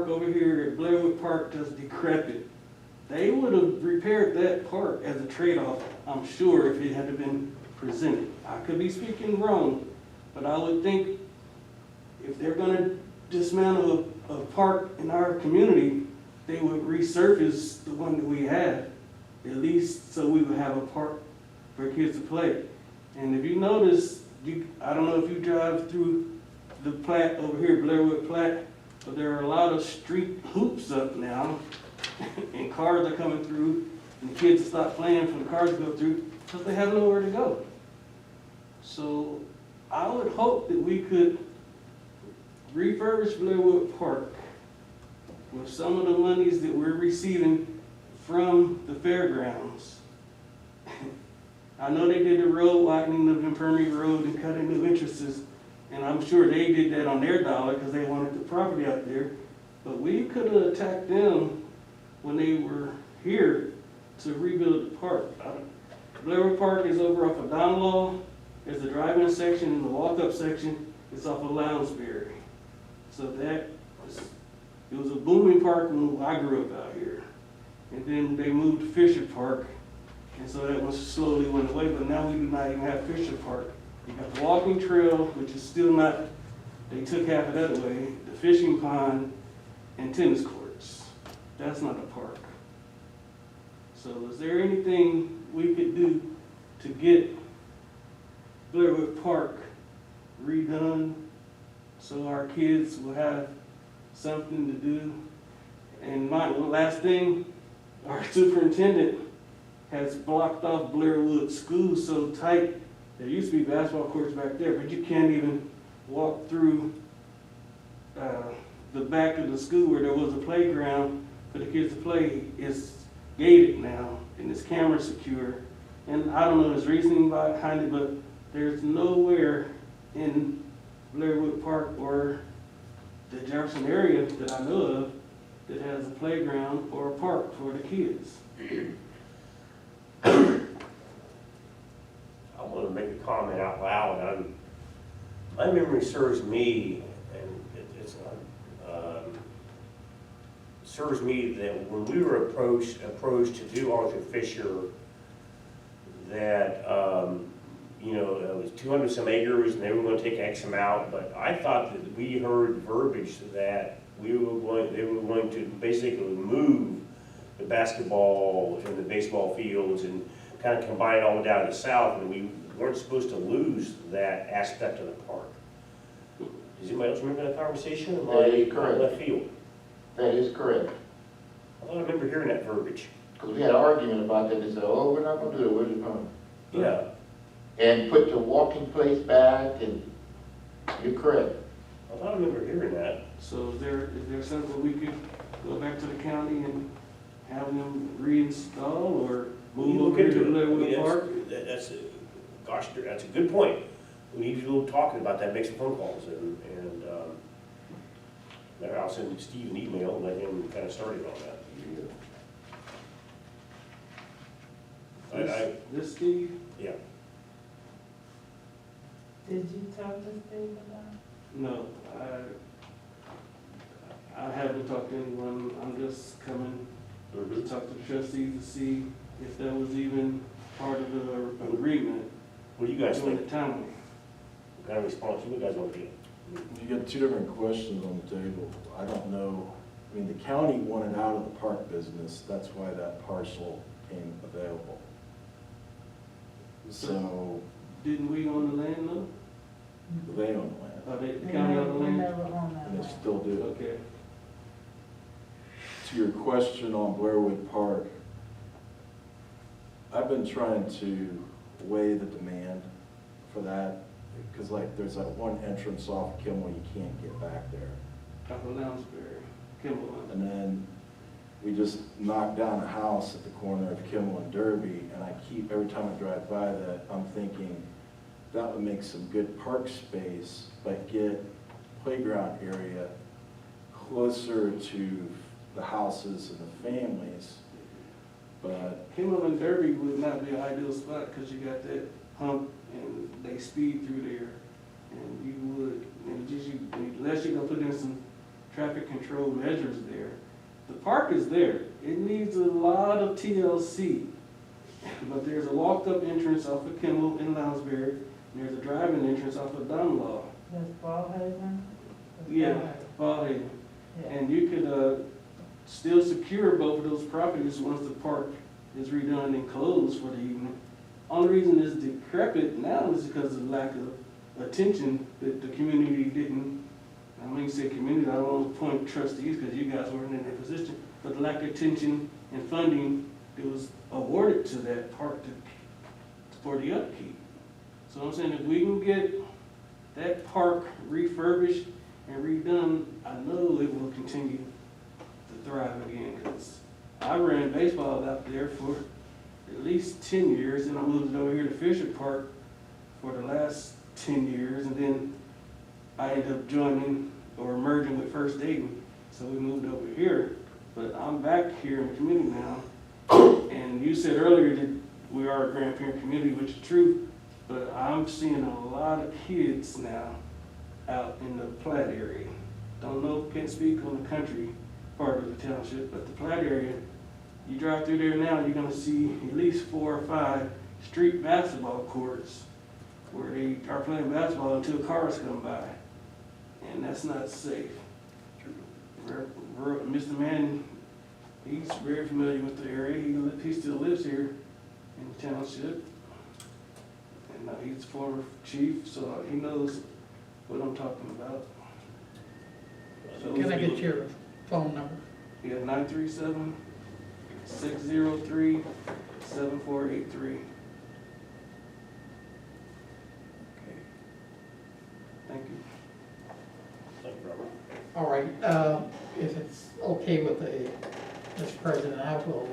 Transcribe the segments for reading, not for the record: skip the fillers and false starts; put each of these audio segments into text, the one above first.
park over here at Blairwood Park just decrepit. They would have repaired that park as a trade-off, I'm sure, if it had been presented. I could be speaking wrong, but I would think if they're gonna dismantle a park in our community, they would resurface the one that we have, at least so we would have a park for kids to play. And if you notice, I don't know if you drive through the Platte over here, Blairwood Platte, but there are a lot of street hoops up now, and cars are coming through, and the kids stop playing for the cars to go through, because they have nowhere to go. So I would hope that we could refurbish Blairwood Park with some of the monies that we're receiving from the fairgrounds. I know they did the road widening of Infirmary Road and cutting new entrances, and I'm sure they did that on their dollar because they wanted the property out there. But we could have attacked them when they were here to rebuild the park. Blairwood Park is over off of Donlaw. There's the drive-in section and the walk-up section. It's off of Lounsbury. So it was a booming park when I grew up out here. And then they moved to Fisher Park, and so that one slowly went away, but now we do not even have Fisher Park. You got the walking trail, which is still not, they took half of that away, the fishing pond, and tennis courts. That's not a park. So is there anything we could do to get Blairwood Park redone so our kids will have something to do? And my last thing, our superintendent has blocked off Blairwood School so tight. There used to be basketball courts back there, but you can't even walk through the back of the school where there was a playground for the kids to play. It's gated now, and it's camera secure. And I don't know his reasoning behind it, but there's nowhere in Blairwood Park or the Jefferson area that I know of that has a playground or a park for the kids. I want to make a comment out loud. My memory serves me, and serves me that when we were approached to do Arthur Fisher, that it was 200 some acres and they were going to take X amount, but I thought that we heard verbiage that they were going to basically move the basketball and the baseball fields and kind of combine it all down to the south, and we weren't supposed to lose that aspect of the park. Does anybody else remember that conversation? That is correct. Left field. That is correct. I thought I remember hearing that verbiage. Because we had an argument about that. They said, oh, we're not going to do it. Where's it going? Yeah. And put the walking place back, and you're correct. I thought I remember hearing that. So is there something we could go back to the county and have them reinstall or move over to Blairwood Park? That's a good point. We need to do a little talking about that, make some phone calls, and I'll send Steve an email and let him kind of start it on that. This Steve? Yeah. Did you talk to Steve about it? No, I haven't talked to anyone. I'm just coming to talk to the trustees to see if that was even part of the agreement. What do you guys think? The county. What kind of response you guys want to get? You got two different questions on the table. I don't know. I mean, the county wanted out of the park business. That's why that parcel came available. So Didn't we own the land though? they own the land, The county owned the We land? never owned that and they land. still do. Okay. To your question on Blairwood Park, I've been trying to weigh the demand for that, because like there's that one entrance off Kimmel, you can't get back there. Off of Lounsbury, Kimball. And then we just knocked down a house at the corner of Kimmel and Derby, and every time I drive by that, I'm thinking that would make some good park space, but get playground area closer to the houses and the families. But Kimball and Derby would not be an ideal spot because you got that hump and they speed through there. And you would, unless you're gonna put in some traffic control measures there. The park is there. It needs a lot of TLC. But there's a walked up entrance off of Kimmel in Lounsbury, and there's a driving entrance off of Dunlaw. That's Ballhaven? Yeah, Ballhaven. Yeah. And you could, still secure both of those properties once the park is redone and closed for the evening. Only reason it's decrepit now is because of the lack of attention that the community didn't, I mean, say community, I don't want to point trustees because you guys weren't in that position, but the lack of attention and funding that was awarded to that park for the upkeep. So I'm saying if we can get that park refurbished and redone, I know it will continue to thrive again, because I ran baseball out there for at least 10 years, and I moved over here to Fisher Park for the last 10 years, and then I ended up joining or merging with First Dayton, so we moved over here. But I'm back here in the community now, and you said earlier that we are a grandparent community, which is true, but I'm seeing a lot of kids now out in the Platte area. Don't know, can't speak on the country part of the township, but the Platte area, you drive through there now, you're gonna see at least 4 or 5 street basketball courts where they are playing basketball until cars come by. And that's not safe. Mr. Mann, he's very familiar with the area. He still lives here in the township. And he's a former chief, so he knows what I'm talking about. So Can I get your phone number? Yeah, 937-603-7483. Thank you. Thank you, Robert. All right, if it's okay with the, Mr. President, I will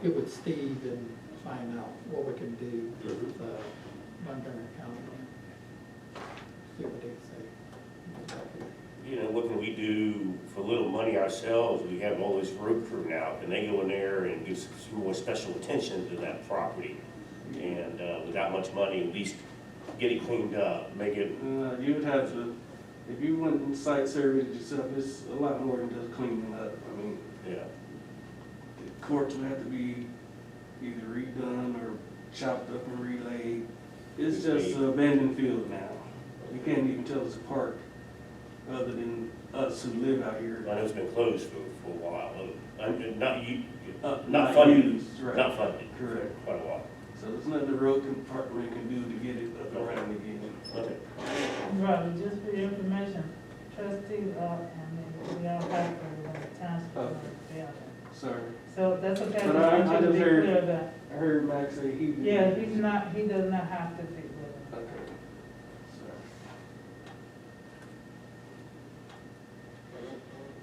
get with Steve and find out what we can do with Montgomery County. See what they say. You know, what can we do for little money ourselves? We have all this road crew now. Can they go in there and give some more special attention to that property? And without much money, at least get it cleaned up, make it. You would have to, if you went and site surveyed it yourself, it's a lot more than just cleaning up. I mean, Yeah. the courts would have to be either redone or chopped up and relayed. It's just an abandoned field now. You can't even tell it's a park, other than us who live out here. I know it's been closed for a while. Not funded. used, right. Not funded. Correct. Quite a while. So there's nothing the road department can do to get it up and running again. Okay. Robert, just for your information, trustees are, and then we all have to, when the township on the building. Sorry. So that's okay, But I I just want you to just be heard- clear that, I heard Max say he. yeah, he does not have to be with it. Okay.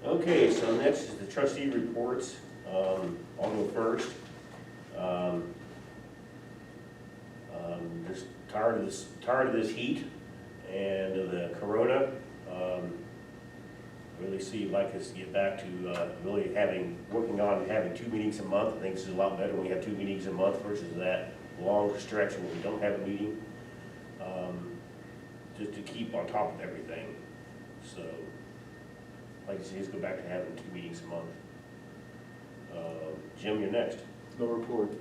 Sorry. Okay, so next is the trustee reports. I'll go first. Just tired of this heat and of the corona. Really see like us to get back to really working on having 2 meetings a month. I think this is a lot better when we have 2 meetings a month versus that long stretch when we don't have a meeting. Just to keep on top of everything. So, like I say, let's go back to having 2 meetings a month. Jim, you're next. No report.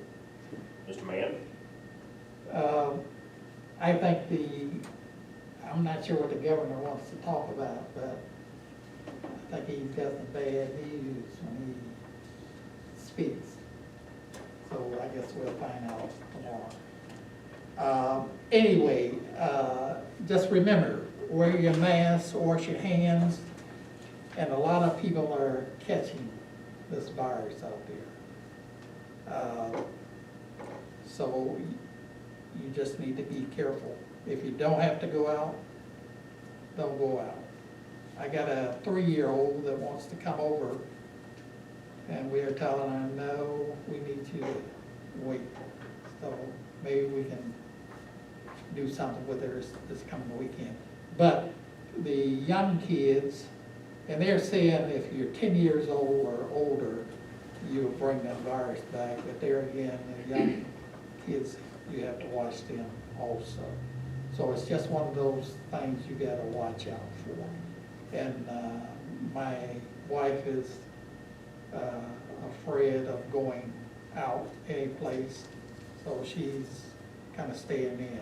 Mr. Mann? I think I'm not sure what the governor wants to talk about, but I think he's got some bad news when he speaks. So I guess we'll find out tomorrow. Anyway, just remember, wear your mask, wash your hands, and a lot of people are catching this virus out there. So you just need to be careful. If you don't have to go out, don't go out. I got a 3-year-old that wants to come over, and we are telling her, no, we need you to wait. So maybe we can do something with her this coming weekend. But the young kids, and they're saying if you're 10 years old or older, you'll bring that virus back. But there again, the young kids, you have to watch them also. So it's just one of those things you gotta watch out for. And my wife is afraid of going out any place, so she's kind of staying in.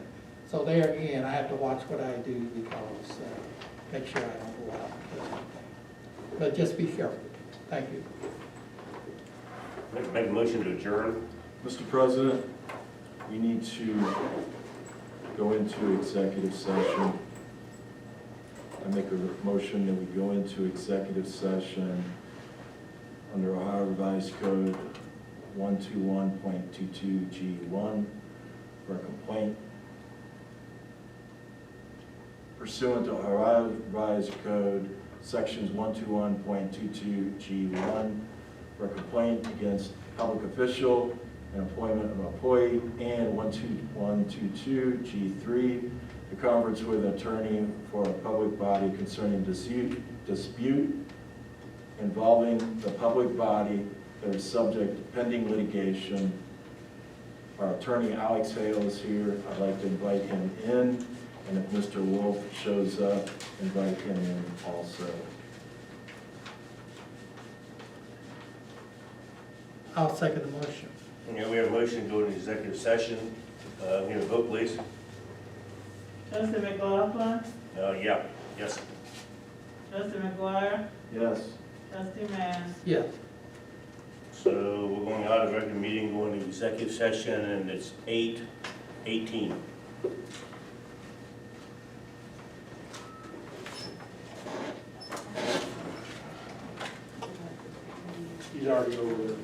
So there again, I have to watch what I do because, make sure I don't go out and do anything. But just be careful. Thank you. Make a motion to adjourn. Mr. President, we need to go into executive session. I make a motion that we go into executive session under Ohio Revised Code 121.22G1 for a complaint pursuant to Ohio Revised Code Sections 121.22G1 for a complaint against public official and employment of employee, and 12122G3, the conference with an attorney for a public body concerning dispute involving the public body that is subject to pending litigation. Our attorney, Alex Hale, is here. I'd like to invite him in, and if Mr. Wolf shows up, invite him in also. I'll second the motion. Okay, we have a motion to go into executive session. We have a vote, please. Trustee McLaughlin, Yeah, yes. trustee McGuire, Yes. trustee Mann. Yes. So we're going out of regular meeting, going to executive session, and it's 8:18. He's already over there.